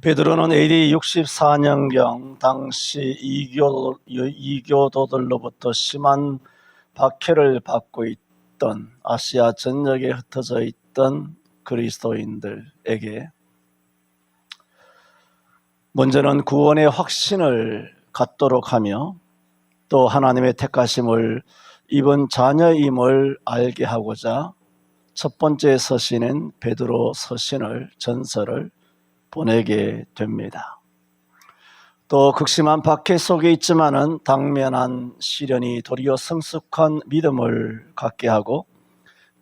베드로는 AD 64년경 당시 이교도들로부터 심한 박해를 받고 있던 아시아 전역에 흩어져 있던 그리스도인들에게 먼저는 구원의 확신을 갖도록 하며 또 하나님의 택하심을 입은 자녀임을 알게 하고자 첫 번째 서신인 베드로 서신을 전서를 보내게 됩니다. 또 극심한 박해 속에 있지만은 당면한 시련이 도리어 성숙한 믿음을 갖게 하고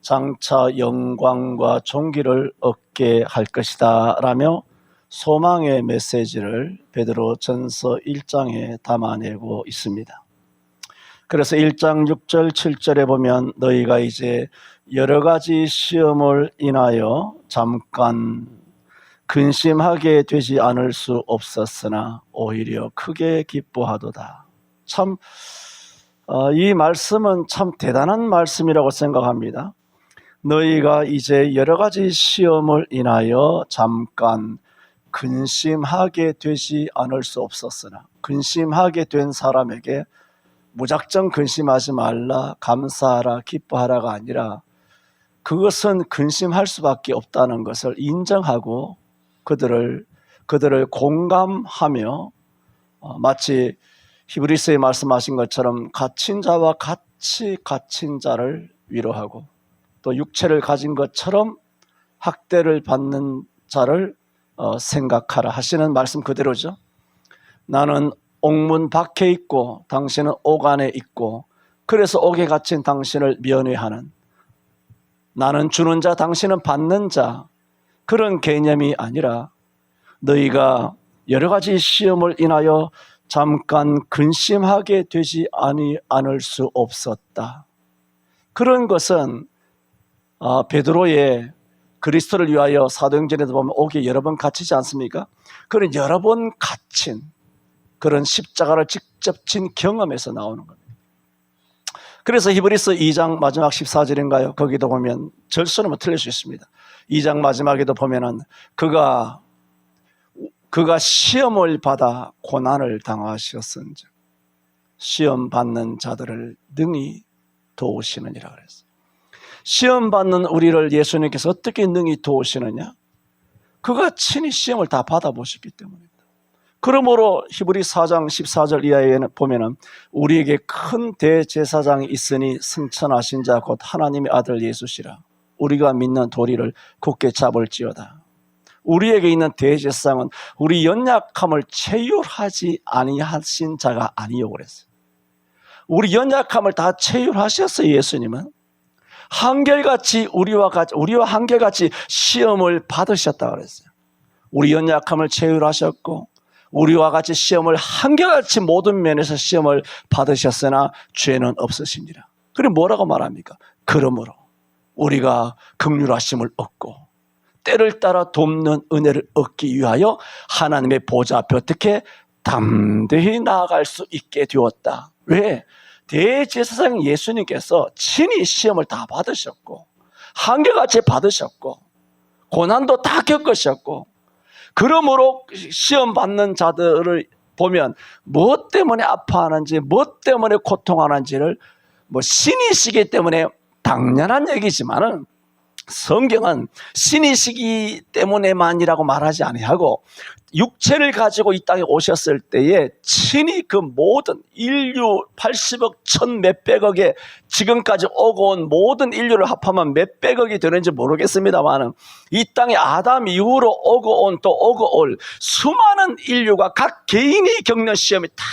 장차 영광과 존귀를 얻게 할 것이다 라며 소망의 메시지를 베드로 전서 1장에 담아내고 있습니다. 그래서 1장 6절 7절에 보면 너희가 이제 여러 가지 시험을 인하여 잠깐 근심하게 되지 않을 수 없었으나 오히려 크게 기뻐하도다. 참 이 말씀은 참 대단한 말씀이라고 생각합니다. 너희가 이제 여러 가지 시험을 인하여 잠깐 근심하게 되지 않을 수 없었으나, 근심하게 된 사람에게 무작정 근심하지 말라, 감사하라, 기뻐하라가 아니라 그것은 근심할 수밖에 없다는 것을 인정하고 그들을 공감하며 마치 히브리서에 말씀하신 것처럼 갇힌 자와 같이 갇힌 자를 위로하고 또 육체를 가진 것처럼 학대를 받는 자를 생각하라 하시는 말씀 그대로죠. 나는 옥문 밖에 있고 당신은 옥 안에 있고 그래서 옥에 갇힌 당신을 면회하는, 나는 주는 자 당신은 받는 자, 그런 개념이 아니라 너희가 여러 가지 시험을 인하여 잠깐 근심하게 되지 않을 수 없었다. 그런 것은 베드로의 그리스도를 위하여 사도행전에도 보면 옥에 여러 번 갇히지 않습니까? 그런 여러 번 갇힌 그런 십자가를 직접 진 경험에서 나오는 겁니다. 그래서 히브리서 2장 마지막 14절인가요? 거기도 보면 절수는 뭐 틀릴 수 있습니다. 2장 마지막에도 보면은 그가 시험을 받아 고난을 당하셨은즉 시험 받는 자들을 능히 도우시느니라 그랬어요. 시험 받는 우리를 예수님께서 어떻게 능히 도우시느냐? 그가 친히 시험을 다 받아보셨기 때문입니다. 그러므로 히브리 4장 14절 이하에 보면은 우리에게 큰 대제사장이 있으니 승천하신 자 곧 하나님의 아들 예수시라. 우리가 믿는 도리를 굳게 잡을지어다. 우리에게 있는 대제사장은 우리 연약함을 체휼하지 아니하신 자가 아니요 그랬어요. 우리 연약함을 다 체휼하셨어요. 예수님은 한결같이 우리와 한결같이 시험을 받으셨다 그랬어요. 우리 연약함을 체휼하셨고 우리와 같이 시험을 한결같이 모든 면에서 시험을 받으셨으나 죄는 없으시니라. 그럼 뭐라고 말합니까? 그러므로 우리가 긍휼하심을 얻고 때를 따라 돕는 은혜를 얻기 위하여 하나님의 보좌 앞에 어떻게 담대히 나아갈 수 있게 되었다. 왜? 대제사장 예수님께서 친히 시험을 다 받으셨고 한결같이 받으셨고 고난도 다 겪으셨고, 그러므로 시험 받는 자들을 보면 무엇 때문에 아파하는지 무엇 때문에 고통하는지를 신이시기 때문에 당연한 얘기지만은 성경은 신이시기 때문에만이라고 말하지 아니하고 육체를 가지고 이 땅에 오셨을 때에 친히 그 모든 인류 80억 1000몇백억에 지금까지 오고 온 모든 인류를 합하면 몇백억이 되는지 모르겠습니다만 이 땅에 아담 이후로 오고 온 또 오고 올 수많은 인류가 각 개인이 겪는 시험이 다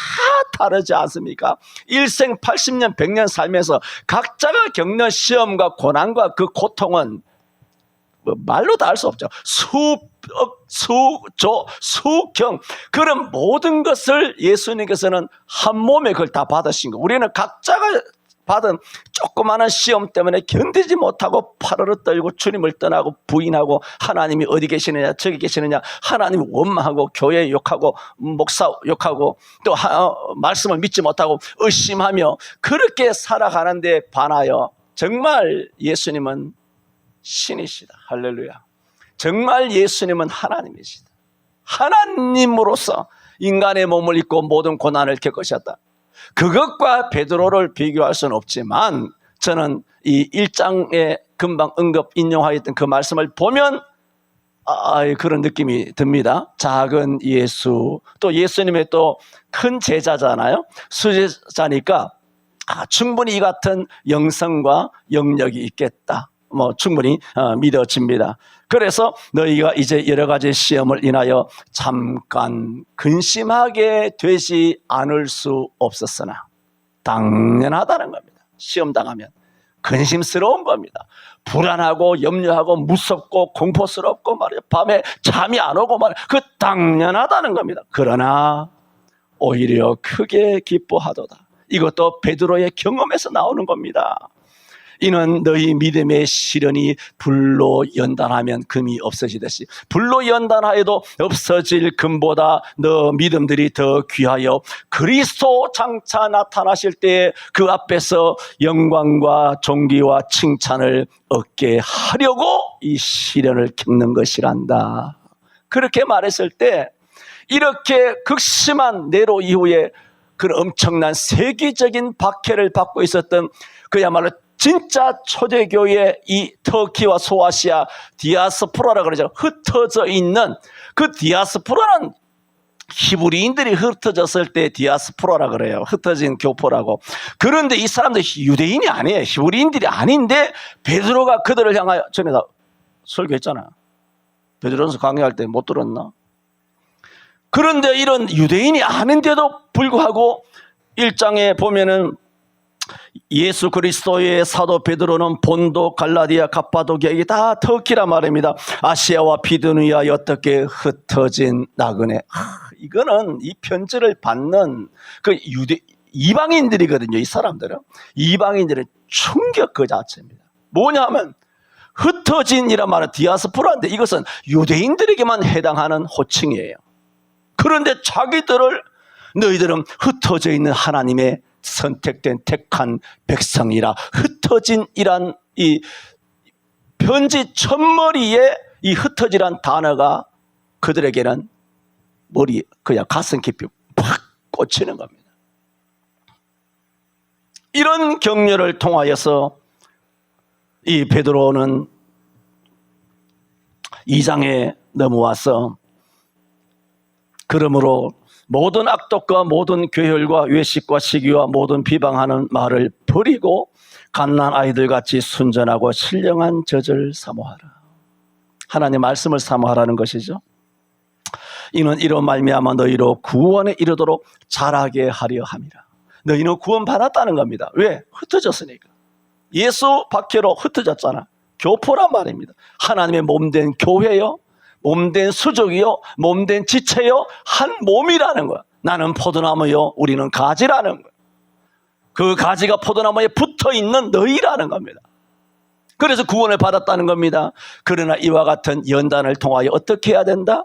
다르지 않습니까? 일생 80년 100년 살면서 각자가 겪는 시험과 고난과 그 고통은 말로 다 알 수 없죠. 수경 그런 모든 것을 예수님께서는 한 몸에 그걸 다 받으신 거. 우리는 각자가 받은 조그마한 시험 때문에 견디지 못하고 파르르 떨고 주님을 떠나고 부인하고 하나님이 어디 계시느냐 저기 계시느냐 하나님 원망하고 교회 욕하고 목사 욕하고 또 말씀을 믿지 못하고 의심하며 그렇게 살아가는데 반하여 정말 예수님은 신이시다. 할렐루야. 정말 예수님은 하나님이시다. 하나님으로서 인간의 몸을 입고 모든 고난을 겪으셨다. 그것과 베드로를 비교할 수는 없지만 저는 이 1장에 금방 언급 인용하였던 그 말씀을 보면 그런 느낌이 듭니다. 작은 예수, 또 예수님의 또 큰 제자잖아요. 수제자니까 충분히 이 같은 영성과 영역이 있겠다. 충분히 믿어집니다. 그래서 너희가 이제 여러 가지 시험을 인하여 잠깐 근심하게 되지 않을 수 없었으나 당연하다는 겁니다. 시험 당하면 근심스러운 겁니다. 불안하고 염려하고 무섭고 공포스럽고 말이에요. 밤에 잠이 안 오고 말이에요. 그 당연하다는 겁니다. 그러나 오히려 크게 기뻐하도다. 이것도 베드로의 경험에서 나오는 겁니다. 이는 너희 믿음의 시련이 불로 연단하면 금이 없어지듯이 불로 연단하여도 없어질 금보다 너 믿음들이 더 귀하여 그리스도 장차 나타나실 때 그 앞에서 영광과 존귀와 칭찬을 얻게 하려고 이 시련을 겪는 것이란다. 그렇게 말했을 때 이렇게 극심한 네로 이후에 그 엄청난 세계적인 박해를 받고 있었던 그야말로 진짜 초대교회 이 터키와 소아시아 디아스포라라고 그러죠. 흩어져 있는 그 디아스포라는 히브리인들이 흩어졌을 때 디아스포라라고 그래요. 흩어진 교포라고. 그런데 이 사람들이 유대인이 아니에요. 히브리인들이 아닌데 베드로가 그들을 향하여 전에 다 설교했잖아. 베드로서 강의할 때 못 들었나? 그런데 이런 유대인이 아닌데도 불구하고 1장에 보면은 예수 그리스도의 사도 베드로는 본도, 갈라디아, 갑바도기아 이게 다 터키란 말입니다. 아시아와 비두니아에 어떻게 흩어진 나그네. 이거는 이 편지를 받는 그 이방인들이거든요. 이 사람들은 이방인들의 충격 그 자체입니다. 뭐냐면 흩어진이란 말은 디아스포라인데 이것은 유대인들에게만 해당하는 호칭이에요. 그런데 자기들을 너희들은 흩어져 있는 하나님의 선택된 택한 백성이라 흩어진이란 이 편지 첫머리에 이 흩어지란 단어가 그들에게는 머리 그냥 가슴 깊이 팍 꽂히는 겁니다. 이런 격려를 통하여서 이 베드로는 2장에 넘어와서 그러므로 모든 악독과 모든 괴혈과 외식과 시기와 모든 비방하는 말을 버리고 갓난 아이들같이 순전하고 신령한 젖을 사모하라. 하나님의 말씀을 사모하라는 것이죠. 이는 이로 말미암아 너희로 구원에 이르도록 자라게 하려 함이라. 너희는 구원 받았다는 겁니다. 왜? 흩어졌으니까. 예수 박해로 흩어졌잖아. 교포란 말입니다. 하나님의 몸된 교회요, 몸된 수족이요, 몸된 지체요, 한 몸이라는 거야. 나는 포도나무요, 우리는 가지라는 거야. 그 가지가 포도나무에 붙어있는 너희라는 겁니다. 그래서 구원을 받았다는 겁니다. 그러나 이와 같은 연단을 통하여 어떻게 해야 된다?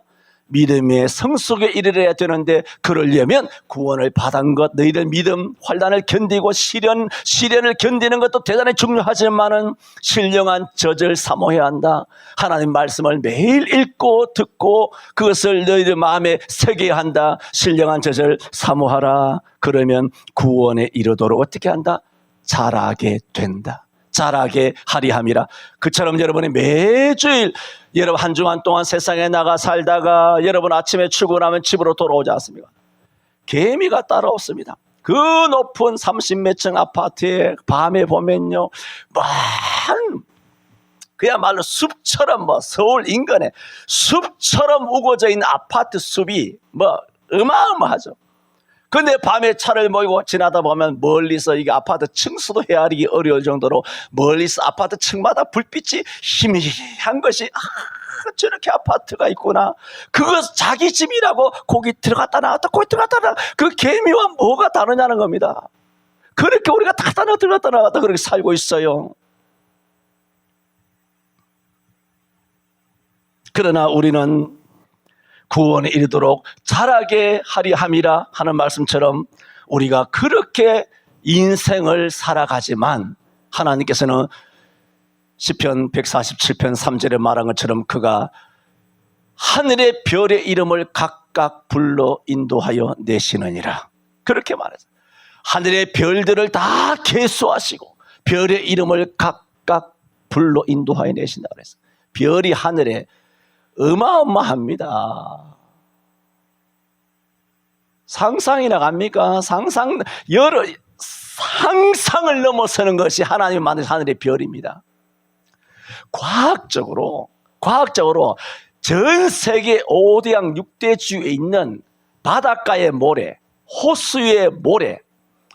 믿음의 성숙에 이르러야 되는데 그러려면 구원을 받은 것, 너희들 믿음 환난을 견디고 시련을 견디는 것도 대단히 중요하지만은 신령한 젖을 사모해야 한다. 하나님 말씀을 매일 읽고 듣고 그것을 너희들 마음에 새겨야 한다. 신령한 젖을 사모하라. 그러면 구원에 이르도록 어떻게 한다? 자라게 된다. 자라게 하리 함이라. 그처럼 여러분이 매주일 여러분 한 주간 동안 세상에 나가 살다가 여러분 아침에 출근하면 집으로 돌아오지 않습니까? 개미가 따라왔습니다. 그 높은 30몇 층 아파트에 밤에 보면요, 그야말로 숲처럼 서울 인근에 숲처럼 우거져 있는 아파트 숲이 어마어마하죠. 근데 밤에 차를 몰고 지나다 보면 멀리서 이게 아파트 층수도 헤아리기 어려울 정도로 멀리서 아파트 층마다 불빛이 희미한 것이 저렇게 아파트가 있구나. 그거 자기 집이라고 거기 들어갔다 나왔다 거기 들어갔다 나왔다. 그 개미와 뭐가 다르냐는 겁니다. 그렇게 우리가 다 들어갔다 나왔다 그렇게 살고 있어요. 그러나 우리는 구원에 이르도록 자라게 하리 함이라 하는 말씀처럼 우리가 그렇게 인생을 살아가지만 하나님께서는 시편 147편 3절에 말한 것처럼 그가 하늘의 별의 이름을 각각 불러 인도하여 내시느니라. 그렇게 말했어요. 하늘의 별들을 다 계수하시고 별의 이름을 각각 불러 인도하여 내신다 그랬어요. 별이 하늘에 어마어마합니다. 상상이나 갑니까? 상상을 넘어서는 것이 하나님이 만드신 하늘의 별입니다. 과학적으로 전 세계 5대양 6대주에 있는 바닷가의 모래, 호수의 모래,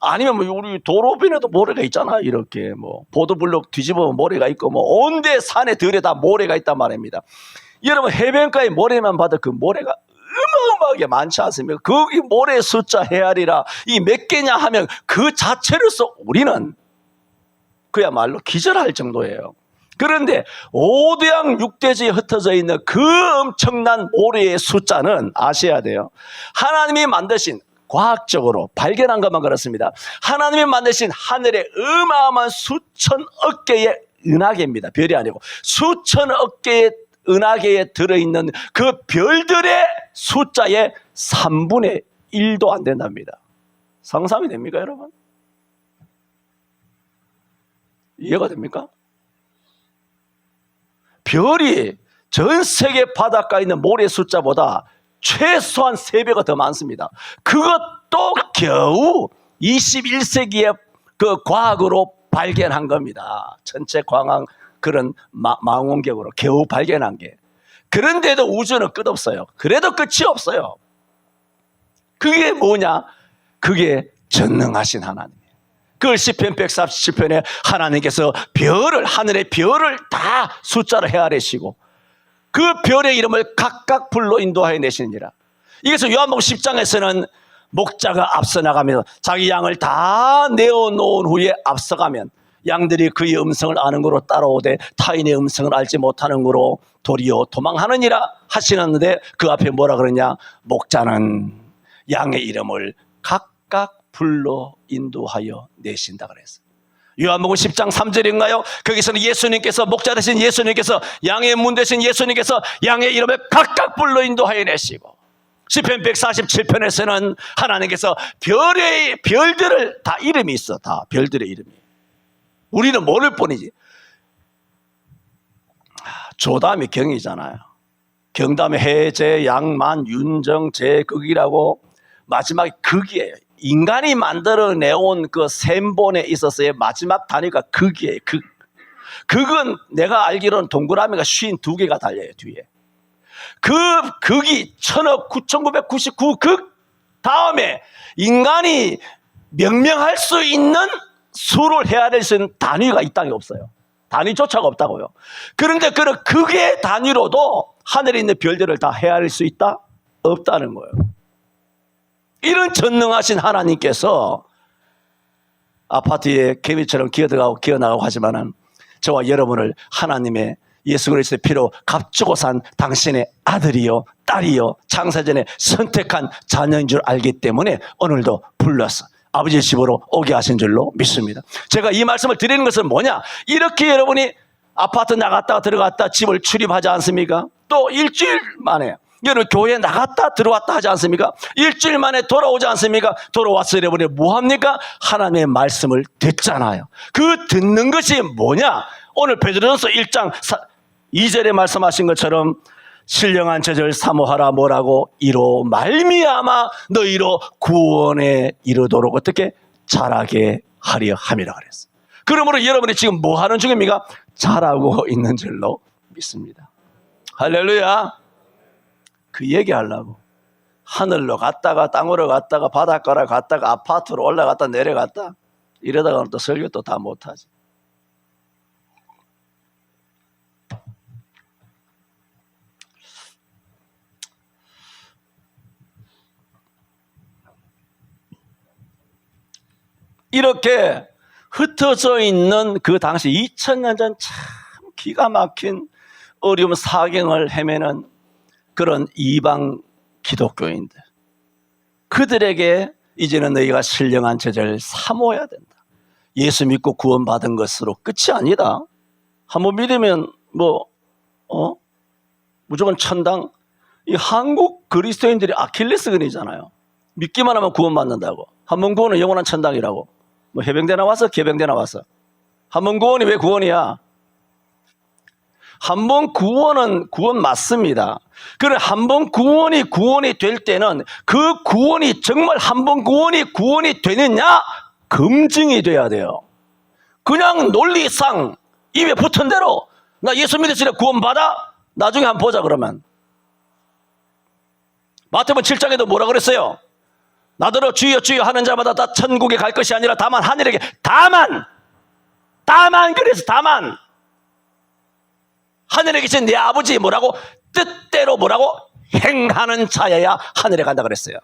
아니면 뭐 우리 도로변에도 모래가 있잖아요. 이렇게 뭐 보도블록 뒤집으면 모래가 있고 뭐 온데 산에 들에 다 모래가 있단 말입니다. 여러분 해변가의 모래만 봐도 그 모래가 어마어마하게 많지 않습니까? 거기 모래 숫자 헤아리라 이 몇 개냐 하면 그 자체로서 우리는 그야말로 기절할 정도예요. 그런데 5대양 6대지에 흩어져 있는 그 엄청난 모래의 숫자는 아셔야 돼요. 하나님이 만드신, 과학적으로 발견한 것만 그렇습니다. 하나님이 만드신 하늘의 어마어마한 수천억 개의 은하계입니다. 별이 아니고 수천억 개의 은하계에 들어있는 그 별들의 숫자의 3분의 1도 안 된답니다. 상상이 됩니까, 여러분? 이해가 됩니까? 별이 전 세계 바닷가에 있는 모래 숫자보다 최소한 3배가 더 많습니다. 그것도 겨우 21세기에 그 과학으로 발견한 겁니다. 전체 광학 그런 망원경으로 겨우 발견한 게. 그런데도 우주는 끝없어요. 그래도 끝이 없어요. 그게 뭐냐? 그게 전능하신 하나님. 그걸 시편 147편에 하나님께서 하늘의 별을 다 숫자로 헤아리시고 그 별의 이름을 각각 불러 인도하여 내시니라. 이것을 요한복음 10장에서는 목자가 앞서 나가면서 자기 양을 다 내어놓은 후에 앞서가면 양들이 그의 음성을 아는 거로 따라오되 타인의 음성을 알지 못하는 거로 도리어 도망하느니라 하시는데 그 앞에 뭐라 그러냐? 목자는 양의 이름을 각각 불러 인도하여 내신다 그랬어요. 요한복음 10장 3절인가요? 거기서는 예수님께서, 목자 되신 예수님께서, 양의 문 되신 예수님께서 양의 이름을 각각 불러 인도하여 내시고, 시편 147편에서는 하나님께서 별들을 다 이름이 있어. 다 별들의 이름이. 우리는 모를 뿐이지. 조 다음에 경이잖아요. 경 다음에 해제, 양만, 윤정, 제극이라고 마지막에 극이에요. 인간이 만들어내온 그 셈본에 있어서의 마지막 단위가 극이에요. 극. 극은 내가 알기로는 동그라미가 52개가 달려요. 뒤에. 그 극이 1000억 9,999극 다음에 인간이 명명할 수 있는 수를 헤아릴 수 있는 단위가 이 땅에 없어요. 단위조차가 없다고요. 그런데 그런 극의 단위로도 하늘에 있는 별들을 다 헤아릴 수 있다? 없다는 거예요. 이런 전능하신 하나님께서 아파트에 개미처럼 기어들어가고 기어나가고 하지만은 저와 여러분을 하나님의 예수 그리스도의 피로 값주고 산 당신의 아들이요 딸이요 창세전에 선택한 자녀인 줄 알기 때문에 오늘도 불러서 아버지의 집으로 오게 하신 줄로 믿습니다. 제가 이 말씀을 드리는 것은 뭐냐? 이렇게 여러분이 아파트 나갔다 들어갔다 집을 출입하지 않습니까? 또 일주일 만에 여러분 교회 나갔다 들어왔다 하지 않습니까? 일주일 만에 돌아오지 않습니까? 돌아와서 여러분이 뭐합니까? 하나님의 말씀을 듣잖아요. 그 듣는 것이 뭐냐? 오늘 베드로전서 1장 2절에 말씀하신 것처럼 신령한 제자를 사모하라. 뭐라고? 이로 말미암아 너희로 구원에 이르도록 어떻게 자라게 하려 함이라 그랬어요. 그러므로 여러분이 지금 뭐 하는 중입니까? 자라고 있는 줄로 믿습니다. 할렐루야. 그 얘기하려고 하늘로 갔다가 땅으로 갔다가 바닷가로 갔다가 아파트로 올라갔다 내려갔다 이러다가 또 설교 또 다 못하지. 이렇게 흩어져 있는 그 당시 2000년 전 참 기가 막힌 어려운 사경을 헤매는 그런 이방 기독교인들, 그들에게 이제는 너희가 신령한 제자를 사모해야 된다. 예수 믿고 구원받은 것으로 끝이 아니다. 한번 믿으면 무조건 천당, 이 한국 그리스도인들이 아킬레스건이잖아요. 믿기만 하면 구원받는다고. 한 번 구원은 영원한 천당이라고. 뭐 해병대 나와서 개병대 나와서. 한 번 구원이 왜 구원이야? 한 번 구원은 구원 맞습니다. 그래, 한 번 구원이 될 때는 그 구원이 정말 한 번 구원이 되느냐? 검증이 돼야 돼요. 그냥 논리상 입에 붙은 대로 나 예수 믿으시래 구원받아? 나중에 한번 보자 그러면. 마태복음 7장에도 뭐라 그랬어요? 나더러 주여 주여 하는 자마다 다 천국에 갈 것이 아니라 다만 하늘에게 다만 그래서 다만 하늘에 계신 내 아버지 뭐라고? 뜻대로 뭐라고? 행하는 자여야 하늘에 간다 그랬어요.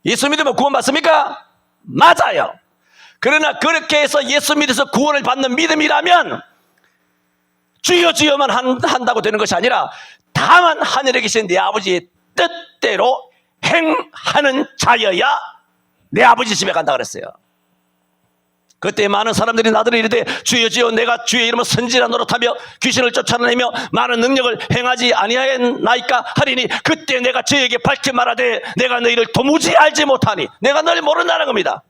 예수 믿으면 구원 받습니까? 맞아요. 그러나 그렇게 해서 예수 믿어서 구원을 받는 믿음이라면 주여 주여만 한다고 되는 것이 아니라 다만 하늘에 계신 내 아버지의 뜻대로 행하는 자여야 내 아버지 집에 간다 그랬어요. 그때 많은 사람들이 나더러 이르되 주여 주여 내가 주의 이름으로 선지자 노릇하며 귀신을 쫓아내며 많은 능력을 행하지 아니하였나이까 하리니 그때 내가 저에게 밝히 말하되 내가 너희를 도무지 알지 못하니 내가 너를 모른다는 겁니다.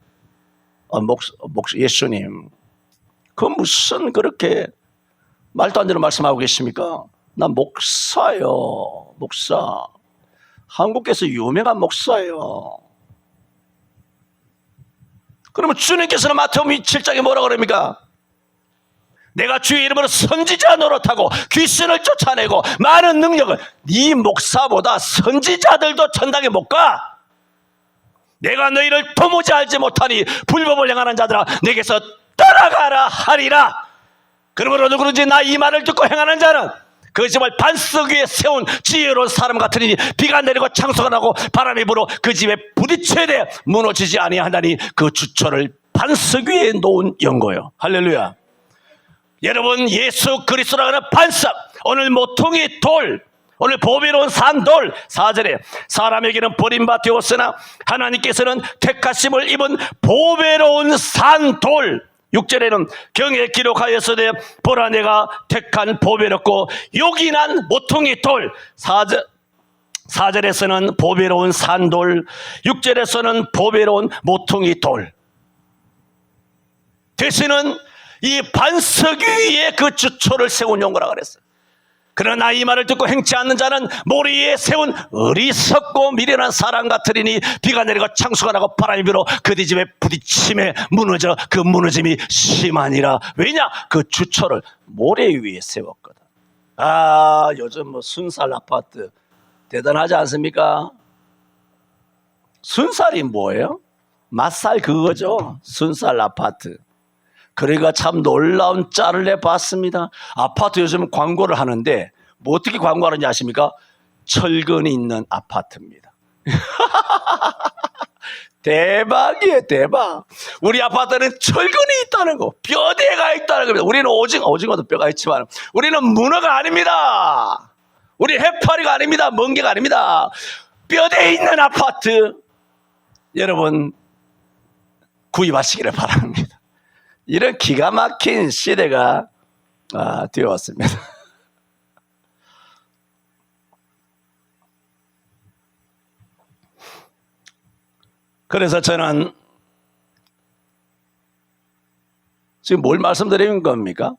예수님 그 무슨 그렇게 말도 안 되는 말씀하고 계십니까? 나 목사요. 목사. 한국에서 유명한 목사예요. 그러면 주님께서는 마태복음 7장에 뭐라고 그럽니까? 내가 주의 이름으로 선지자 노릇하고 귀신을 쫓아내고 많은 능력을 네 목사보다 선지자들도 천당에 못 가. 내가 너희를 도무지 알지 못하니 불법을 행하는 자들아 내게서 떠나가라 하리라. 그러므로 누구든지 나 이 말을 듣고 행하는 자는 그 집을 반석 위에 세운 지혜로운 사람 같으니 비가 내리고 창수가 나고 바람이 불어 그 집에 부딪혀야 무너지지 아니하나니 그 주초를 반석 위에 놓은 연고요. 할렐루야. 여러분 예수 그리스도라는 반석, 오늘 모퉁이 돌, 오늘 보배로운 산돌, 4절에 사람에게는 버림바 되었으나 하나님께서는 택하심을 입은 보배로운 산돌, 6절에는 경에 기록하였으되 보라 내가 택한 보배롭고 요긴한 모퉁이 돌, 4절에서는 보배로운 산돌, 6절에서는 보배로운 모퉁이 돌. 대신은 이 반석 위에 그 주초를 세운 연고라 그랬어요. 그러나 이 말을 듣고 행치 않는 자는 모리 위에 세운 어리석고 미련한 사람 같으리니 비가 내리고 창수가 나고 바람이 불어 그들 집에 부딪힘에 무너져 그 무너짐이 심하니라. 왜냐? 그 주초를 모래 위에 세웠거든. 아, 요즘 뭐 순살 아파트 대단하지 않습니까? 순살이 뭐예요? 맛살 그거죠. 순살 아파트. 그러니까 참 놀라운 짤을 내봤습니다. 아파트 요즘 광고를 하는데 뭐 어떻게 광고하는지 아십니까? 철근이 있는 아파트입니다. 대박이에요, 대박. 우리 아파트는 철근이 있다는 거, 뼈대가 있다는 겁니다. 우리는 오징어도 뼈가 있지만 우리는 문어가 아닙니다. 우리 해파리가 아닙니다. 멍게가 아닙니다. 뼈대 있는 아파트 여러분 구입하시기를 바랍니다. 이런 기가 막힌 시대가 되었습니다. 그래서 저는 지금 뭘 말씀드리는 겁니까?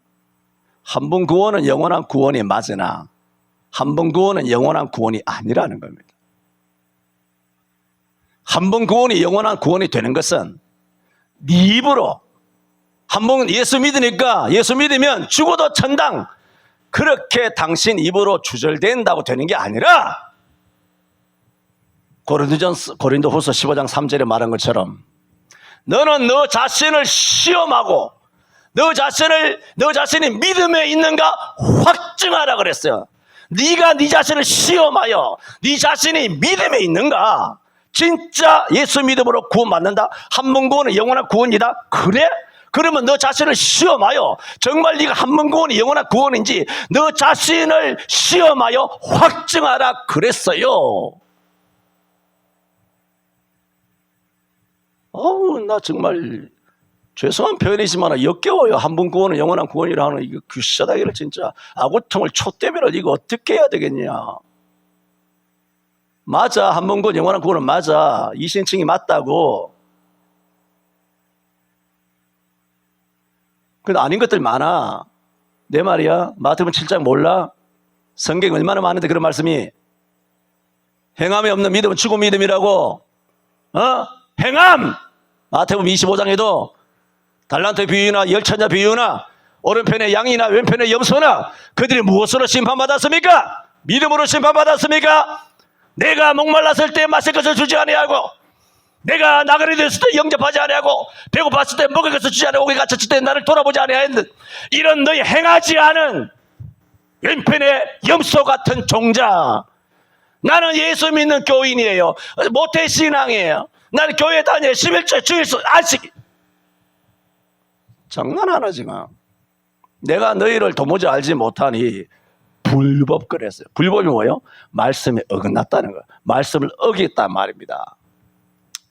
한 번 구원은 영원한 구원이 맞으나 한 번 구원은 영원한 구원이 아니라는 겁니다. 한 번 구원이 영원한 구원이 되는 것은 네 입으로 한 번 예수 믿으니까 예수 믿으면 죽어도 천당 그렇게 당신 입으로 주절된다고 되는 게 아니라 고린도후서 15장 3절에 말한 것처럼 너는 너 자신을 시험하고 너 자신이 믿음에 있는가 확증하라 그랬어요. 네가 네 자신을 시험하여 네 자신이 믿음에 있는가, 진짜 예수 믿음으로 구원받는다, 한 번 구원은 영원한 구원이다, 그래? 그러면 너 자신을 시험하여 정말 네가 한 번 구원이 영원한 구원인지 너 자신을 시험하여 확증하라 그랬어요. 나 정말 죄송한 표현이지만 역겨워요. 한 번 구원은 영원한 구원이라 하는 이거 귀싸다기를 진짜 아구통을 촛대면을 이거 어떻게 해야 되겠냐. 맞아. 한 번 구원, 영원한 구원은 맞아. 이신칭이 맞다고. 근데 아닌 것들 많아. 내 말이야. 마태복음 7장 몰라? 성경 얼마나 많은데 그런 말씀이. 행함이 없는 믿음은 죽은 믿음이라고. 행함! 마태복음 25장에도 달란트 비유나 열천자 비유나 오른편에 양이나 왼편에 염소나 그들이 무엇으로 심판받았습니까? 믿음으로 심판받았습니까? 내가 목말랐을 때 마실 것을 주지 아니하고, 내가 나그네 됐을 때 영접하지 아니하고, 배고팠을 때 먹을 것을 주지 아니하고, 오게 갇혔을 때 나를 돌아보지 아니하였는 이런 너희 행하지 않은 왼편의 염소 같은 종자. 나는 예수 믿는 교인이에요. 모태신앙이에요. 나는 교회 다녀요. 11조 주일수 안식. 장난하나 지금. 내가 너희를 도무지 알지 못하니 불법 그랬어요. 불법이 뭐예요? 말씀에 어긋났다는 거예요. 말씀을 어겼단 말입니다.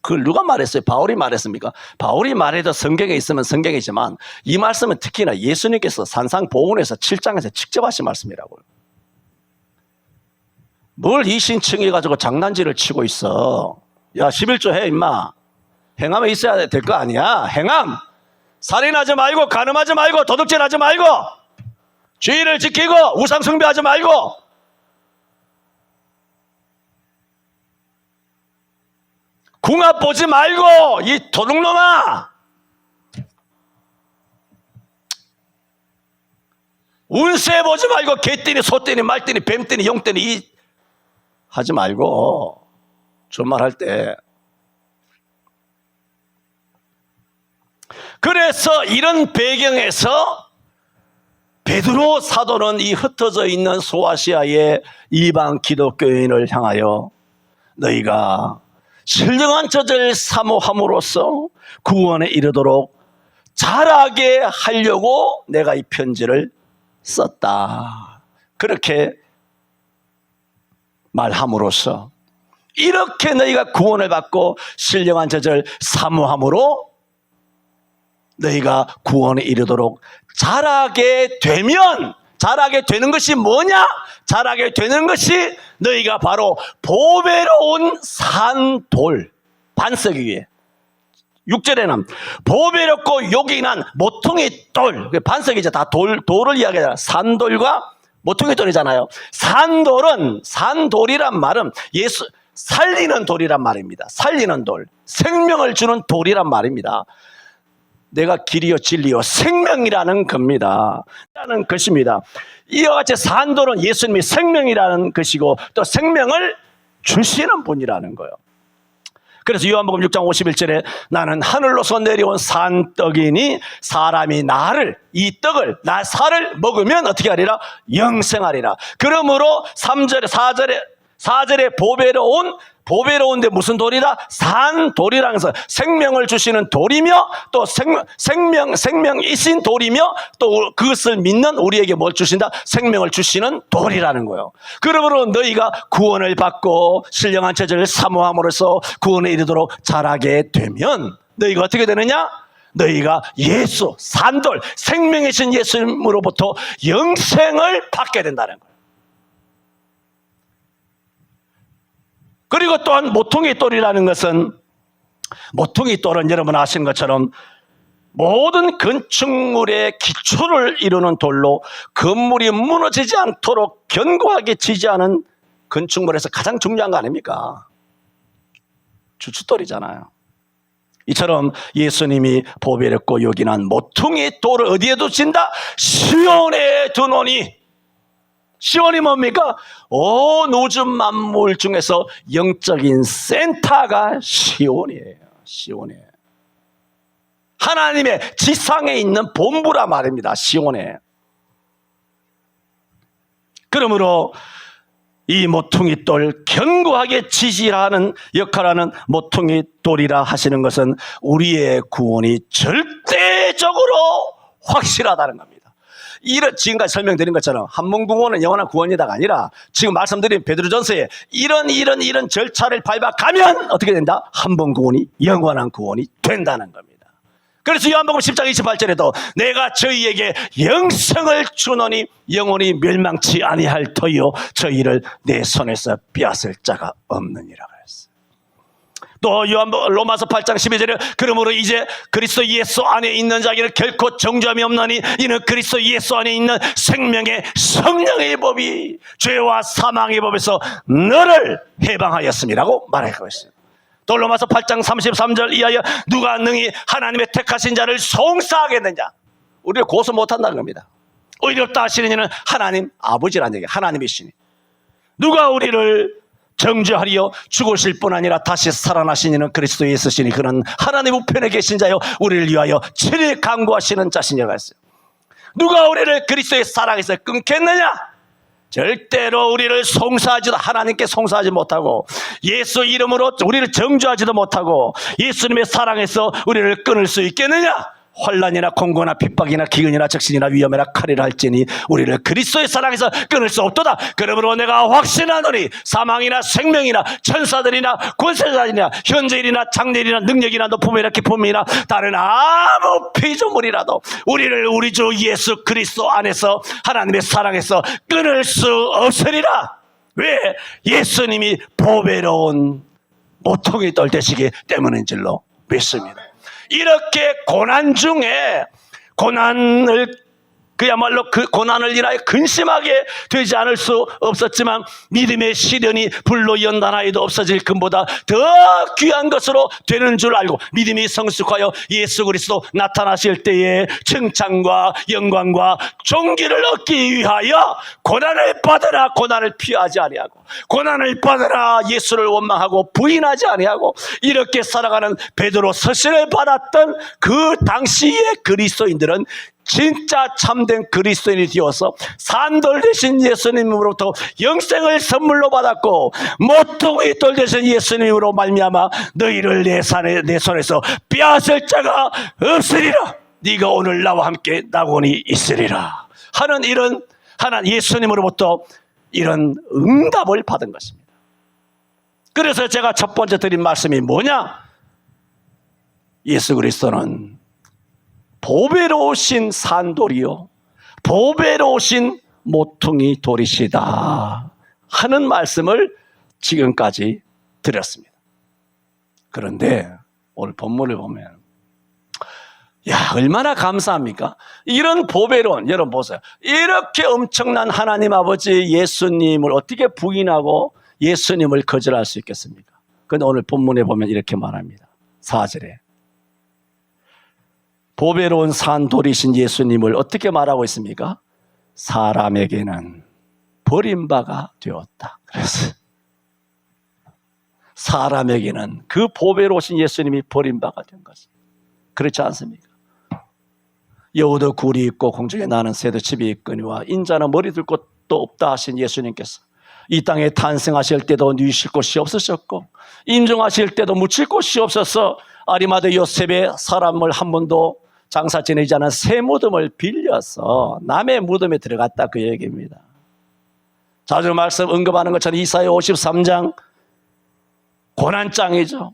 그걸 누가 말했어요? 바울이 말했습니까? 바울이 말해도 성경에 있으면 성경이지만 이 말씀은 특히나 예수님께서 산상보훈에서 7장에서 직접 하신 말씀이라고요. 뭘 이신칭해 가지고 장난질을 치고 있어. 야, 11조 해 임마. 행함에 있어야 될 거 아니야. 행함. 살인하지 말고, 간음하지 말고, 도둑질하지 말고, 주의를 지키고, 우상 숭배하지 말고, 궁합 보지 말고, 이 도둑놈아. 운세 보지 말고, 개띠니, 소띠니, 말띠니, 뱀띠니, 용띠니 하지 말고, 존말할 때. 그래서 이런 배경에서 베드로 사도는 이 흩어져 있는 소아시아의 이방 기독교인을 향하여 너희가 신령한 젖을 사모함으로써 구원에 이르도록 자라게 하려고 내가 이 편지를 썼다. 그렇게 말함으로써 이렇게 너희가 구원을 받고 신령한 젖을 사모함으로 너희가 구원에 이르도록 자라게 되면, 자라게 되는 것이 뭐냐? 자라게 되는 것이 너희가 바로 보배로운 산돌, 반석 위에 6절에는 보배롭고 요긴한 모퉁이 돌, 반석이죠. 다 돌을 이야기하잖아요. 산돌과 모퉁이 돌이잖아요. 산돌이란 말은 살리는 돌이란 말입니다. 살리는 돌, 생명을 주는 돌이란 말입니다. 내가 길이요 진리요 생명이라는 겁니다. 라는 것입니다. 이와 같이 산돌은 예수님이 생명이라는 것이고 또 생명을 주시는 분이라는 거예요. 그래서 요한복음 6장 51절에 나는 하늘로서 내려온 산떡이니 사람이 이 떡을 살을 먹으면 어떻게 하리라? 영생하리라. 그러므로 3절에 4절에 보배로운데 무슨 돌이다? 산돌이라는 것은 생명을 주시는 돌이며 또 생명이신 돌이며 또 그것을 믿는 우리에게 뭘 주신다? 생명을 주시는 돌이라는 거예요. 그러므로 너희가 구원을 받고 신령한 젖을 사모함으로써 구원에 이르도록 자라게 되면 너희가 어떻게 되느냐? 너희가 산돌, 생명이신 예수님으로부터 영생을 받게 된다는 거예요. 그리고 또한 모퉁이 돌이라는 것은, 모퉁이 돌은 여러분 아시는 것처럼 모든 건축물의 기초를 이루는 돌로 건물이 무너지지 않도록 견고하게 지지하는 건축물에서 가장 중요한 거 아닙니까? 주춧돌이잖아요. 이처럼 예수님이 보배롭고 요긴한 모퉁이 돌을 어디에 두신다? 시온에 두노니. 시온이 뭡니까? 온 우주 만물 중에서 영적인 센터가 시온이에요. 시온이에요. 하나님의 지상에 있는 본부라 말입니다. 시온에. 그러므로 이 모퉁이 돌, 견고하게 지지하는 역할하는 모퉁이 돌이라 하시는 것은 우리의 구원이 절대적으로 확실하다는 겁니다. 지금까지 설명드린 것처럼 한 번 구원은 영원한 구원이다가 아니라 지금 말씀드린 베드로전서에 이런 절차를 밟아가면 어떻게 된다? 한 번 구원이 영원한 구원이 된다는 겁니다. 그래서 요한복음 10장 28절에도 내가 저희에게 영생을 주노니 영원히 멸망치 아니할 터이요 저희를 내 손에서 빼앗을 자가 없느니라 그랬어요. 또 로마서 8장 12절에 그러므로 이제 그리스도 예수 안에 있는 자에게는 결코 정죄함이 없나니 이는 그리스도 예수 안에 있는 생명의 성령의 법이 죄와 사망의 법에서 너를 해방하였음이라고 말하고 있어요. 또 로마서 8장 33절 이하여 누가 능히 하나님의 택하신 자를 송사하겠느냐. 우리를 고소 못한다는 겁니다. 의롭다 하시는 이는 하나님 아버지라는 얘기예요. 하나님이시니 누가 우리를 정죄하리요. 죽으실 뿐 아니라 다시 살아나신 이는 그리스도 예수시니 그는 하나님 우편에 계신 자요 우리를 위하여 친히 간구하시는 자신이라고 했어요. 누가 우리를 그리스도의 사랑에서 끊겠느냐. 절대로 우리를 송사하지도 하나님께 송사하지 못하고 예수 이름으로 우리를 정죄하지도 못하고 예수님의 사랑에서 우리를 끊을 수 있겠느냐. 환난이나 공고나 핍박이나 기근이나 적신이나 위험이나 칼이라 할지니 우리를 그리스도의 사랑에서 끊을 수 없도다. 그러므로 내가 확신하노니 사망이나 생명이나 천사들이나 권세자들이나 현재일이나 장래일이나 능력이나 높음이나 기쁨이나 다른 아무 피조물이라도 우리를 우리 주 예수 그리스도 안에서 하나님의 사랑에서 끊을 수 없으리라. 왜? 예수님이 보배로운 모퉁이 돌 되시기 때문인 줄로 믿습니다. 이렇게 고난 중에 고난을 그야말로 그 고난을 인하여 근심하게 되지 않을 수 없었지만 믿음의 시련이 불로 연단하여도 없어질 금보다 더 귀한 것으로 되는 줄 알고 믿음이 성숙하여 예수 그리스도 나타나실 때에 칭찬과 영광과 존귀를 얻기 위하여 고난을 받으라 고난을 피하지 아니하고 고난을 받으라 예수를 원망하고 부인하지 아니하고 이렇게 살아가는 베드로 서신을 받았던 그 당시의 그리스도인들은 진짜 참된 그리스도인이 되어서 산돌 되신 예수님으로부터 영생을 선물로 받았고 모퉁이 돌 되신 예수님으로 말미암아 너희를 내 손에서 빼앗을 자가 없으리라. 네가 오늘 나와 함께 낙원이 있으리라 하는 이런 하나님 예수님으로부터 이런 응답을 받은 것입니다. 그래서 제가 첫 번째 드린 말씀이 뭐냐? 예수 그리스도는 보배로우신 산돌이요 보배로우신 모퉁이 돌이시다 하는 말씀을 지금까지 드렸습니다. 그런데 오늘 본문을 보면 얼마나 감사합니까? 이런 보배로운, 여러분 보세요. 이렇게 엄청난 하나님 아버지 예수님을 어떻게 부인하고 예수님을 거절할 수 있겠습니까? 그런데 오늘 본문에 보면 이렇게 말합니다. 4절에 보배로운 산돌이신 예수님을 어떻게 말하고 있습니까? 사람에게는 버림바가 되었다. 그래서 사람에게는 그 보배로우신 예수님이 버림바가 된 것입니다. 그렇지 않습니까? 여우도 굴이 있고 공중에 나는 새도 집이 있거니와 인자는 머리 둘 곳도 없다 하신 예수님께서 이 땅에 탄생하실 때도 누이실 곳이 없으셨고 임종하실 때도 묻힐 곳이 없어서 아리마대 요셉의 사람을 한 번도 장사 지내지 않은 새 무덤을 빌려서 남의 무덤에 들어갔다 그 얘기입니다. 자주 말씀 언급하는 것처럼 이사야 53장 고난장이죠.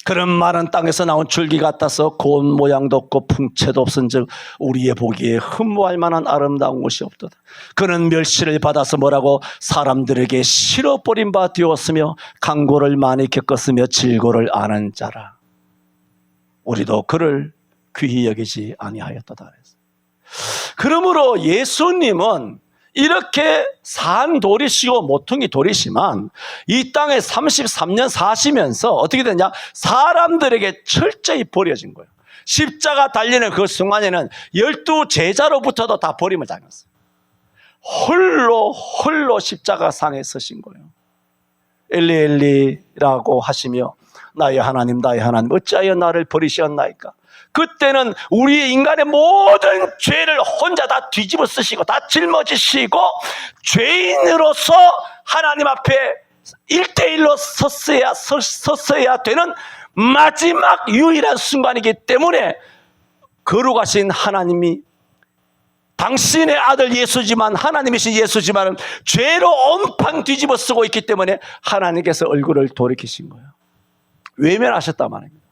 그런 마른 땅에서 나온 줄기 같아서 고운 모양도 없고 풍채도 없은즉 우리의 보기에 흠모할 만한 아름다운 것이 없도다. 그는 멸시를 받아서 뭐라고 사람들에게 실어버린 바 되었으며 강고를 많이 겪었으며 질고를 아는 자라. 우리도 그를 귀히 여기지 아니하였도다. 그러므로 예수님은 이렇게 산돌이시고 모퉁이 돌이시만 이 땅에 33년 사시면서 어떻게 되냐? 사람들에게 철저히 버려진 거예요. 십자가 달리는 그 순간에는 12제자로부터도 다 버림을 당했어요. 홀로 십자가상에 서신 거예요. 엘리 엘리라고 하시며 나의 하나님 어찌하여 나를 버리셨나이까. 그때는 우리 인간의 모든 죄를 혼자 다 뒤집어 쓰시고 다 짊어지시고 죄인으로서 하나님 앞에 1대1로 섰어야 되는 마지막 유일한 순간이기 때문에 거룩하신 하나님이 당신의 아들 예수지만 하나님이신 예수지만 죄로 온팡 뒤집어 쓰고 있기 때문에 하나님께서 얼굴을 돌이키신 거예요. 외면하셨단 말입니다.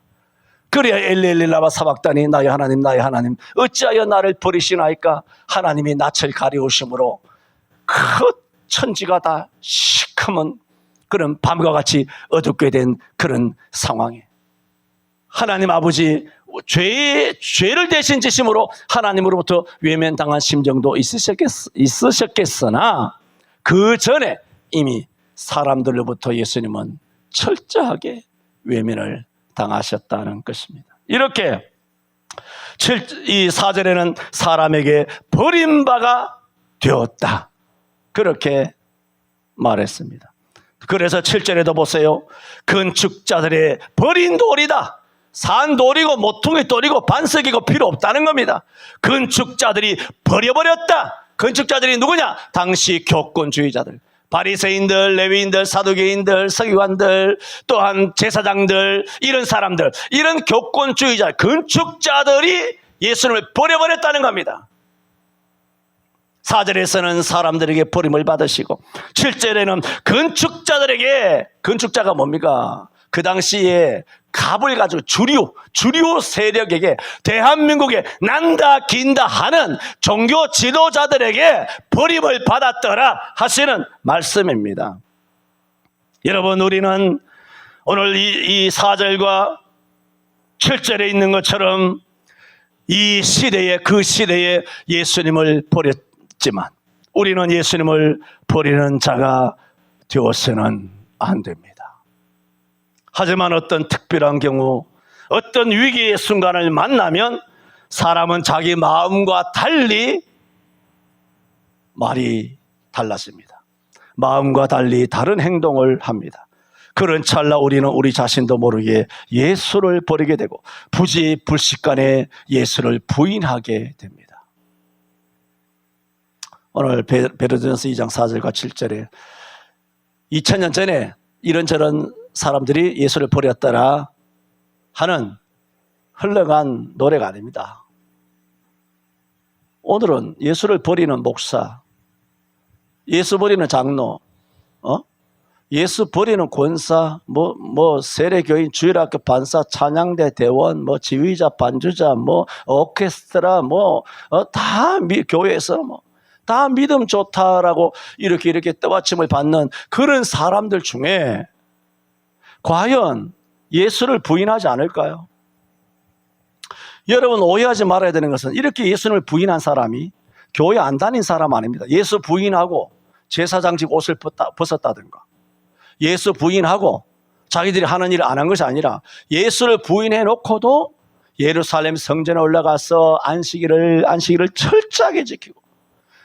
그래야 엘리엘리 라마 사박다니 나의 하나님 나의 하나님 어찌하여 나를 버리시나이까. 하나님이 낯을 가리우심으로 그 천지가 다 시커먼 그런 밤과 같이 어둡게 된 그런 상황에 하나님 아버지 죄를 대신 지심으로 하나님으로부터 외면당한 심정도 있으셨겠으나 그 전에 이미 사람들로부터 예수님은 철저하게 외면을 당하셨다는 것입니다. 이렇게 이 4절에는 사람에게 버림바가 되었다 그렇게 말했습니다. 그래서 7절에도 보세요. 건축자들의 버린 돌이다. 산 돌이고 모퉁이 돌이고 반석이고 필요 없다는 겁니다. 건축자들이 버려버렸다. 건축자들이 누구냐? 당시 교권주의자들, 바리새인들, 레위인들, 사두개인들, 서기관들, 또한 제사장들, 이런 사람들, 이런 교권주의자, 건축자들이 예수님을 버려버렸다는 겁니다. 4절에서는 사람들에게 버림을 받으시고 7절에는 건축자들에게, 건축자가 뭡니까? 그 당시에 갑을 가지고 주류 세력에게 대한민국에 난다 긴다 하는 종교 지도자들에게 버림을 받았더라 하시는 말씀입니다. 여러분, 우리는 오늘 이 4절과 7절에 있는 것처럼 이 시대에, 그 시대에 예수님을 버렸지만 우리는 예수님을 버리는 자가 되어서는 안 됩니다. 하지만 어떤 특별한 경우, 어떤 위기의 순간을 만나면 사람은 자기 마음과 달리 말이 달라집니다. 마음과 달리 다른 행동을 합니다. 그런 찰나 우리는 우리 자신도 모르게 예수를 버리게 되고 부지불식간에 예수를 부인하게 됩니다. 오늘 베드로전서 2장 4절과 7절에 2000년 전에 이런저런 사람들이 예수를 버렸더라 하는 흘러간 노래가 아닙니다. 오늘은 예수를 버리는 목사, 예수 버리는 장로, 예수 버리는 권사, 세례교인, 주일학교 반사, 찬양대 대원, 지휘자, 반주자, 오케스트라, 다 교회에서 다 믿음 좋다라고 이렇게 떠받침을 받는 그런 사람들 중에 과연 예수를 부인하지 않을까요? 여러분, 오해하지 말아야 되는 것은 이렇게 예수님을 부인한 사람이 교회 안 다닌 사람 아닙니다. 예수 부인하고 제사장직 옷을 벗었다든가, 예수 부인하고 자기들이 하는 일을 안 한 것이 아니라 예수를 부인해 놓고도 예루살렘 성전에 올라가서 안식일을 철저하게 지키고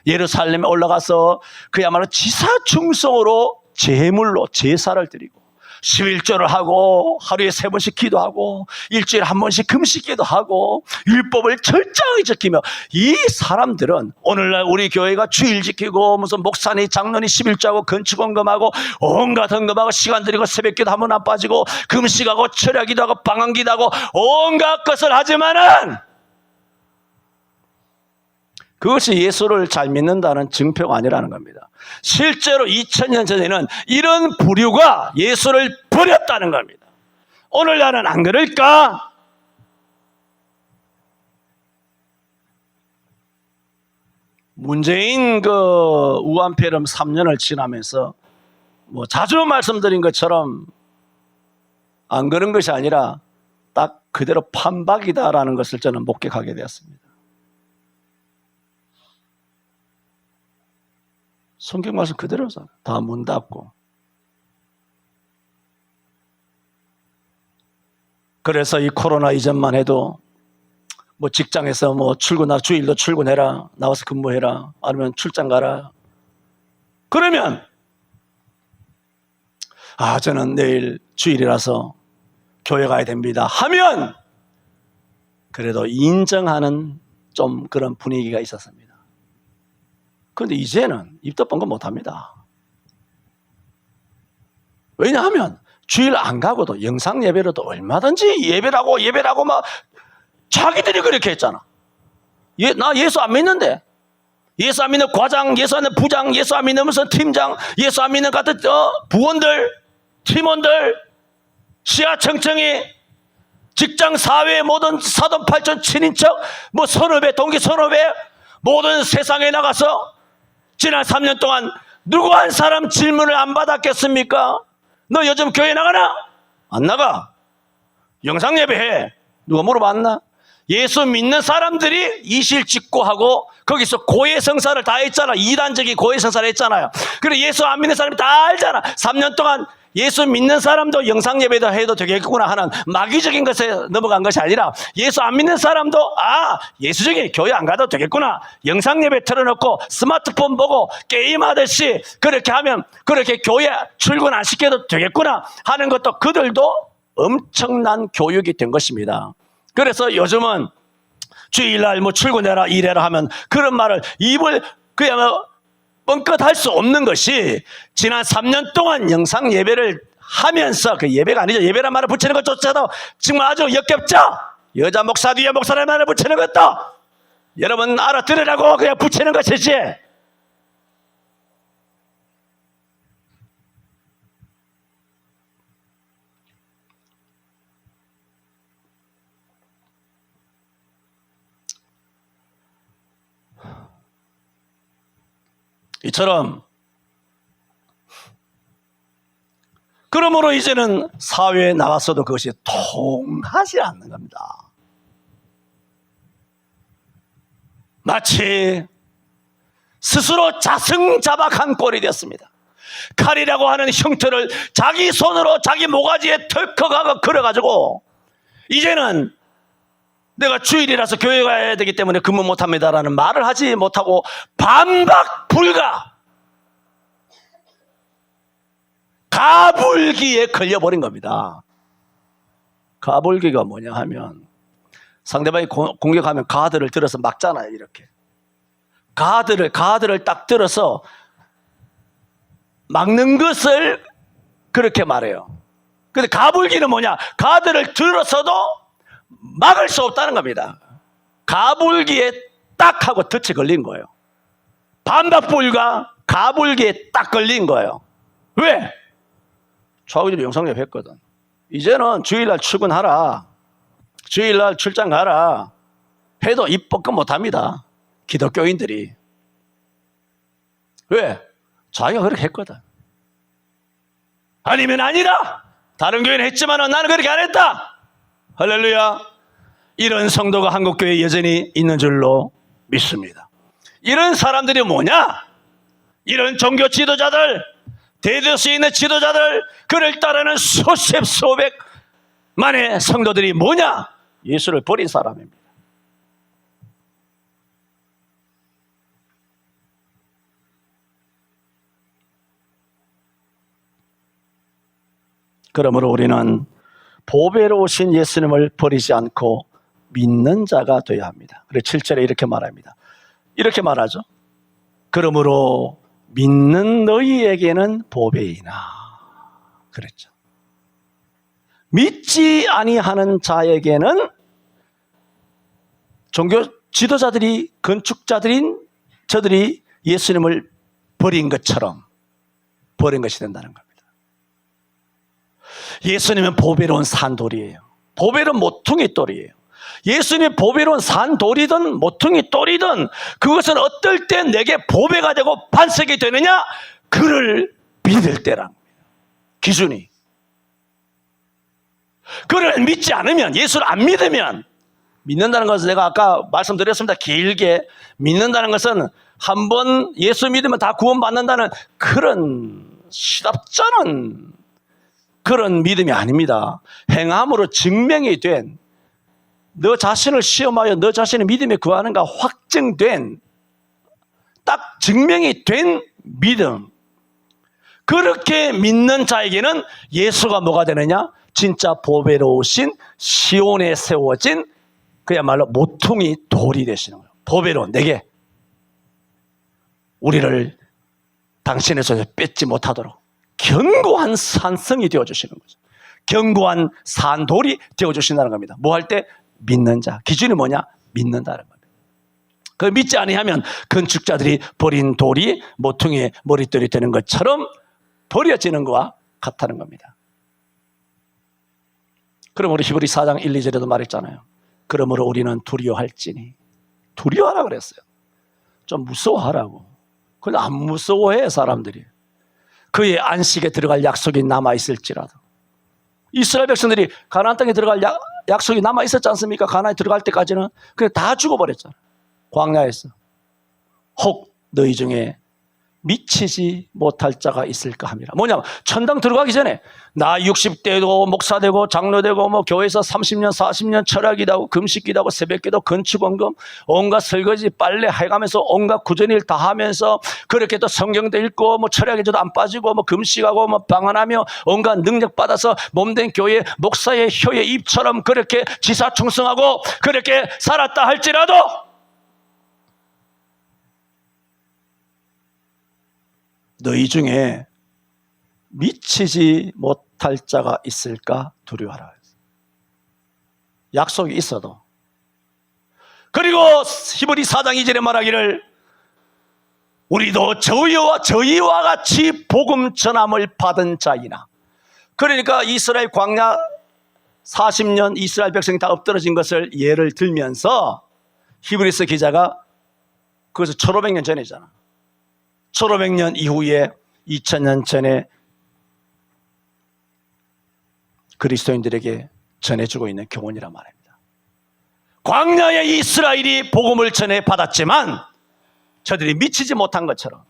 예루살렘에 올라가서 그야말로 지사충성으로 제물로 제사를 드리고 11조를 하고 하루에 3번씩 기도하고 일주일에 1번씩 금식기도 하고 율법을 철저하게 지키며, 이 사람들은 오늘날 우리 교회가 주일 지키고 무슨 목사니 장로니 11조하고 건축원금하고 온갖 헌금하고 시간 들이고 새벽기도 한 번 안 빠지고 금식하고 철야기도 하고 방언기도 하고 온갖 것을 하지만은 그것이 예수를 잘 믿는다는 증표가 아니라는 겁니다. 실제로 2000년 전에는 이런 부류가 예수를 버렸다는 겁니다. 오늘날은 안 그럴까? 문재인 우한폐렴 3년을 지나면서 자주 말씀드린 것처럼 안 그런 것이 아니라 딱 그대로 판박이다라는 것을 저는 목격하게 되었습니다. 성경 말씀 그대로잖아요. 다 문 닫고. 그래서 이 코로나 이전만 해도 직장에서 주일도 출근해라, 나와서 근무해라, 아니면 출장 가라. 그러면 저는 내일 주일이라서 교회 가야 됩니다 하면 그래도 인정하는 좀 그런 분위기가 있었습니다. 그런데 이제는 입도 뻥긋 못합니다. 왜냐하면 주일 안 가고도 영상 예배로도 얼마든지 예배라고 막 자기들이 그렇게 했잖아. 나 예수 안 믿는데, 예수 안 믿는 과장, 예수 안 믿는 부장, 예수 안 믿는 무슨 팀장, 예수 안 믿는 같은 부원들, 팀원들, 시야청청이 직장, 사회, 모든 사돈, 팔촌, 친인척, 뭐 선후배, 동기 선후배, 모든 세상에 나가서 지난 3년 동안 누구 한 사람 질문을 안 받았겠습니까? 너 요즘 교회 나가나? 안 나가. 영상 예배해. 누가 물어봤나? 예수 믿는 사람들이 이실직고하고 거기서 고해성사를 다 했잖아. 이단적인 고해성사를 했잖아요. 그리고 예수 안 믿는 사람이 다 알잖아. 3년 동안 예수 믿는 사람도 영상 예배도 해도 되겠구나 하는 마귀적인 것에 넘어간 것이 아니라 예수 안 믿는 사람도 예수적인 교회 안 가도 되겠구나. 영상 예배 틀어놓고 스마트폰 보고 게임하듯이 그렇게 하면 그렇게 교회 출근 안 시켜도 되겠구나 하는 것도 그들도 엄청난 교육이 된 것입니다. 그래서 요즘은 주일날 뭐 출근해라 일해라 하면 그런 말을 입을 그냥 뻥끗 할 수 없는 것이 지난 3년 동안 영상 예배를 하면서 그 예배가 아니죠. 예배란 말을 붙이는 것조차도 정말 아주 역겹죠. 여자 목사 뒤에 목사라는 말을 붙이는 것도 여러분 알아들으라고 그냥 붙이는 것이지. 이처럼 그러므로 이제는 사회에 나갔어도 그것이 통하지 않는 겁니다. 마치 스스로 자승자박한 꼴이 되었습니다. 칼이라고 하는 형태를 자기 손으로 자기 모가지에 털컥하고 걸어가지고 이제는 내가 주일이라서 교회 가야 되기 때문에 근무 못합니다라는 말을 하지 못하고 반박 불가 가불기에 걸려버린 겁니다. 가불기가 뭐냐 하면 상대방이 공격하면 가드를 들어서 막잖아요. 이렇게 가드를 딱 들어서 막는 것을 그렇게 말해요. 근데 가불기는 뭐냐? 가드를 들어서도 막을 수 없다는 겁니다. 가불기에 딱 하고 덫에 걸린 거예요. 반박불가 가불기에 딱 걸린 거예요. 왜? 좌우지로 영상예배 했거든. 이제는 주일날 출근하라, 주일날 출장 가라 해도 입 뻗끔 못합니다. 기독교인들이. 왜? 자기가 그렇게 했거든. 아니면 아니라 다른 교회는 했지만 나는 그렇게 안 했다. 할렐루야. 이런 성도가 한국교회에 여전히 있는 줄로 믿습니다. 이런 사람들이 뭐냐? 이런 종교 지도자들, 대도시에 있는 지도자들, 그를 따르는 수십 수백만의 성도들이 뭐냐? 예수를 버린 사람입니다. 그러므로 우리는 보배로 오신 예수님을 버리지 않고 믿는 자가 되어야 합니다. 그래서 7절에 이렇게 말합니다. 이렇게 말하죠. 그러므로 믿는 너희에게는 보배이나 그랬죠. 믿지 아니하는 자에게는 종교 지도자들이 건축자들인 저들이 예수님을 버린 것처럼 버린 것이 된다는 겁니다. 예수님은 보배로운 산돌이에요. 보배로운 모퉁이 돌이에요. 예수님이 보배로운 산돌이든 모퉁이 돌이든 그것은 어떨 때 내게 보배가 되고 반석이 되느냐? 그를 믿을 때란 기준이. 그를 믿지 않으면, 예수를 안 믿으면, 믿는다는 것은 내가 아까 말씀드렸습니다. 길게 믿는다는 것은 한번 예수 믿으면 다 구원받는다는 그런 시답잖은 그런 믿음이 아닙니다. 행함으로 증명이 된, 너 자신을 시험하여 너 자신의 믿음에 구하는가 확증된, 딱 증명이 된 믿음. 그렇게 믿는 자에게는 예수가 뭐가 되느냐? 진짜 보배로우신 시온에 세워진 그야말로 모퉁이 돌이 되시는 거예요. 보배로운 내게 우리를 당신의 손에서 뺏지 못하도록 견고한 산성이 되어주시는 거죠. 견고한 산돌이 되어주신다는 겁니다. 뭐 할 때? 믿는 자. 기준이 뭐냐? 믿는다는 겁니다. 그 믿지 아니하면 건축자들이 버린 돌이 모퉁이의 머릿돌이 되는 것처럼 버려지는 것과 같다는 겁니다. 그러므로 히브리 4장 1, 2절에도 말했잖아요. 그러므로 우리는 두려워할지니. 두려워하라 그랬어요. 좀 무서워하라고. 근데 안 무서워해 사람들이. 그의 안식에 들어갈 약속이 남아있을지라도. 이스라엘 백성들이 가나안 땅에 들어갈 약속이 남아있었지 않습니까? 가나안에 들어갈 때까지는 그냥 다 죽어버렸잖아요. 광야에서. 혹 너희 중에 미치지 못할 자가 있을까 합니다. 뭐냐면 천당 들어가기 전에 나 60대고 목사되고 장로되고 뭐 교회에서 30년 40년 철학기도 금식기도 하고 새벽기도 건축원금 온갖 설거지 빨래 해가면서 온갖 구전일 다 하면서 그렇게 또 성경도 읽고 뭐 철학에도 안 빠지고 뭐 금식하고 뭐 방언하며 온갖 능력 받아서 몸된 교회 목사의 혀의 입처럼 그렇게 지사충성하고 그렇게 살았다 할지라도 너희 중에 미치지 못할 자가 있을까 두려워하라. 약속이 있어도. 그리고 히브리 4장 2절에 말하기를 우리도 저희와 같이 복음 전함을 받은 자이나. 그러니까 이스라엘 광야 40년 이스라엘 백성이 다 엎드러진 것을 예를 들면서 히브리서 기자가 그것을 1500년 전이잖아. 1500년 이후에 2000년 전에 그리스도인들에게 전해주고 있는 교훈이란 말입니다. 광야의 이스라엘이 복음을 전해 받았지만 저들이 미치지 못한 것처럼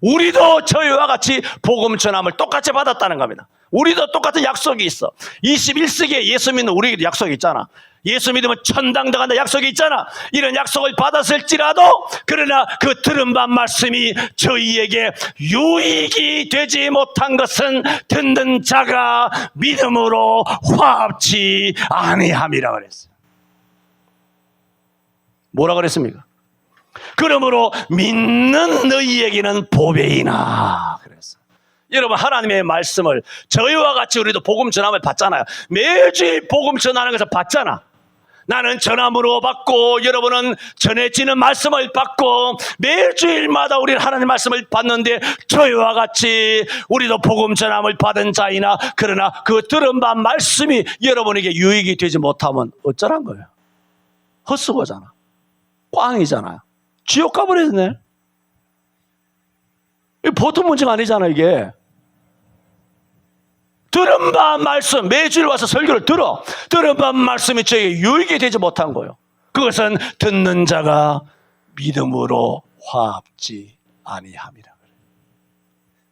우리도 저희와 같이 복음 전함을 똑같이 받았다는 겁니다. 우리도 똑같은 약속이 있어. 21세기에 예수 믿는 우리에게도 약속이 있잖아. 예수 믿으면 천당 들어간다 약속이 있잖아. 이런 약속을 받았을지라도 그러나 그 들은 바 말씀이 저희에게 유익이 되지 못한 것은 듣는 자가 믿음으로 화합치 아니함이라 그랬어요. 뭐라 그랬습니까? 그러므로 믿는 너희에게는 보배이나 그랬어요. 여러분 하나님의 말씀을 저희와 같이 우리도 복음 전함을 받잖아요. 매주일 복음 전하는 것을 받잖아. 나는 전함으로 받고 여러분은 전해지는 말씀을 받고 매주일마다 우리는 하나님의 말씀을 받는데 저희와 같이 우리도 복음 전함을 받은 자이나 그러나 그 들은 바 말씀이 여러분에게 유익이 되지 못하면 어쩌란 거예요? 헛수고잖아. 꽝이잖아요. 지옥 가버렸네. 보통 문제가 아니잖아 이게. 들은 바 말씀 매주일 와서 설교를 들은 바 말씀이 저에게 유익이 되지 못한 거예요. 그것은 듣는 자가 믿음으로 화합지 아니함이라.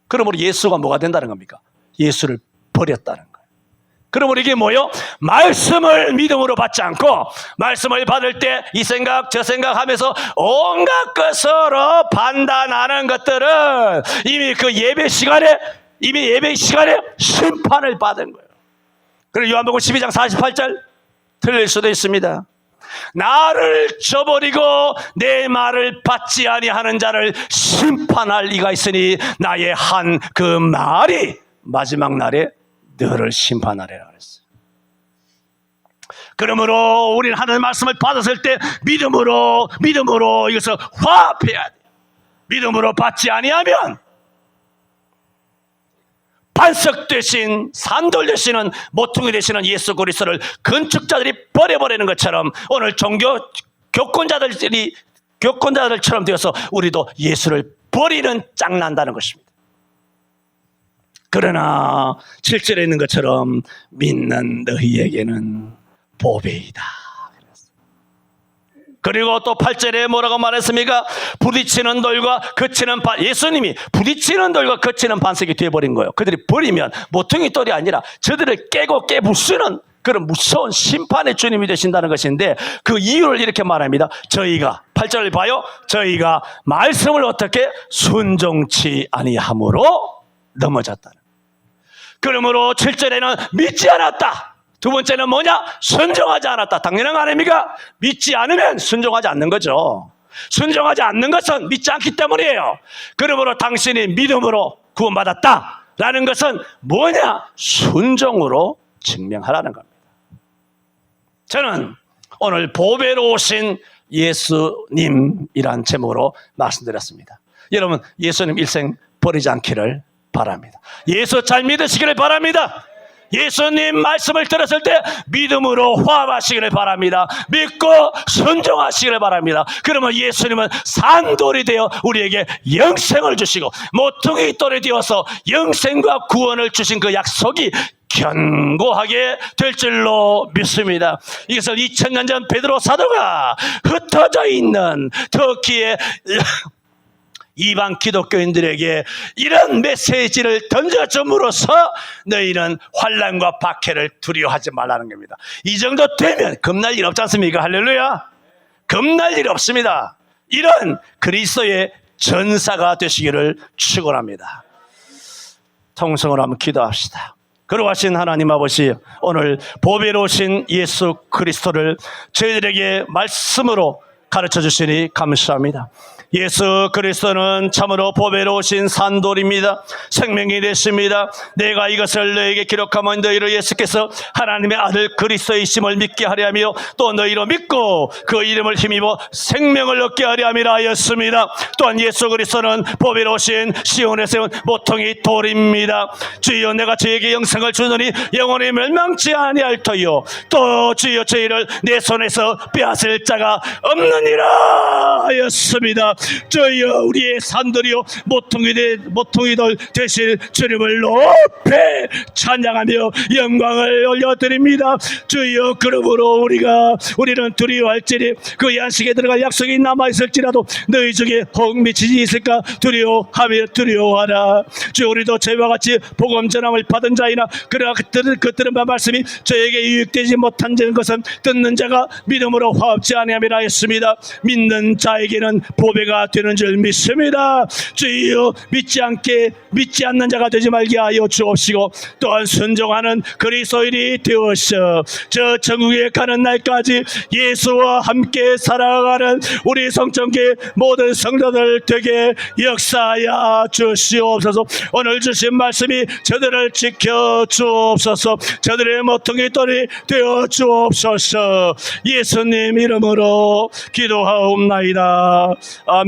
그러므로 예수가 뭐가 된다는 겁니까? 예수를 버렸다는 거예요. 그러므로 이게 뭐예요? 말씀을 믿음으로 받지 않고 말씀을 받을 때 이 생각 저 생각 하면서 온갖 것으로 판단하는 것들은 이미 그 예배 시간에 심판을 받은 거예요. 그리고 요한복음 12장 48절 틀릴 수도 있습니다. 나를 저버리고 내 말을 받지 아니하는 자를 심판할 이가 있으니 나의 한 그 말이 마지막 날에 너를 심판하리라 그랬어요. 그러므로 우리는 하나님의 말씀을 받았을 때 믿음으로 이것을 화합해야 돼요. 믿음으로 받지 아니하면 반석 되신 산돌 되시는 모퉁이 되시는 예수 그리스도를 건축자들이 버려버리는 것처럼 오늘 종교 교권자들처럼 되어서 우리도 예수를 버리는 짱난다는 것입니다. 그러나 7절에 있는 것처럼 믿는 너희에게는 보배이다. 그리고 또 8절에 뭐라고 말했습니까? 부딪히는 돌과 거치는 예수님이 부딪히는 돌과 거치는 반석이 되어버린 거예요. 그들이 버리면 모퉁이 돌이 아니라 저들을 깨고 깨부수는 그런 무서운 심판의 주님이 되신다는 것인데 그 이유를 이렇게 말합니다. 저희가 8절을 봐요. 저희가 말씀을 어떻게 순종치 아니함으로 넘어졌다는. 그러므로 7절에는 믿지 않았다. 두 번째는 뭐냐? 순종하지 않았다. 당연한 거 아닙니까? 믿지 않으면 순종하지 않는 거죠. 순종하지 않는 것은 믿지 않기 때문이에요. 그러므로 당신이 믿음으로 구원받았다라는 것은 뭐냐? 순종으로 증명하라는 겁니다. 저는 오늘 보배로 오신 예수님이란 제목으로 말씀드렸습니다. 여러분 예수님 일생 버리지 않기를 바랍니다. 예수 잘 믿으시기를 바랍니다. 예수님 말씀을 들었을 때 믿음으로 화합하시기를 바랍니다. 믿고 순종하시기를 바랍니다. 그러면 예수님은 산돌이 되어 우리에게 영생을 주시고 모퉁이 돌이 되어서 영생과 구원을 주신 그 약속이 견고하게 될 줄로 믿습니다. 이것을 2000년 전 베드로 사도가 흩어져 있는 터키의 이방 기독교인들에게 이런 메시지를 던져줌으로써 너희는 환난과 박해를 두려워하지 말라는 겁니다. 이 정도 되면 겁날 일 없지 않습니까? 할렐루야. 겁날 일 없습니다. 이런 그리스도의 전사가 되시기를 축원합니다. 통성으로 한번 기도합시다. 거룩하신 하나님 아버지, 오늘 보배로우신 예수 그리스도를 저희들에게 말씀으로 가르쳐 주시니 감사합니다. 예수 그리스도는 참으로 보배로우신 산돌입니다. 생명이 되십니다. 내가 이것을 너에게 기록하면 너희로 예수께서 하나님의 아들 그리스도이심을 믿게 하려 하며 또 너희로 믿고 그 이름을 힘입어 생명을 얻게 하려 함이라 하였습니다. 또한 예수 그리스도는 보배로우신 시온에 세운 모퉁이 돌입니다. 주여, 내가 저에게 영생을 주느니 영원히 멸망치 아니할 터이요 또 주여, 저희를 내 손에서 빼앗을 자가 없느니라 하였습니다. 저희여, 우리의 산돌이요 모퉁이돌 되실 주님을 높이 찬양하며 영광을 올려드립니다. 주여, 그러므로 우리는 두려워할지니 그 안식에 들어갈 약속이 남아있을지라도 너희 중에 혹 미치지 있을까 두려워하라. 주여, 우리도 저희와 같이 복음 전함을 받은 자이나 그러나 그 들은 바 말씀이 저에게 유익되지 못한 것은 듣는 자가 믿음으로 화합지 아니함이라 했습니다. 믿는 자에게는 보배가 되는 줄 믿습니다. 주여, 믿지 않는 자가 되지 말게 하여 주옵시고 또한 순종하는 그리스도인이 되어서 저 천국에 가는 날까지 예수와 함께 살아가는 우리 성전교회 모든 성도들 되게 역사하여 주시옵소서. 오늘 주신 말씀이 저들을 지켜 주옵소서. 저들의 모퉁이 돌이 되어 주옵소서. 예수님 이름으로 기도하옵나이다. 아멘.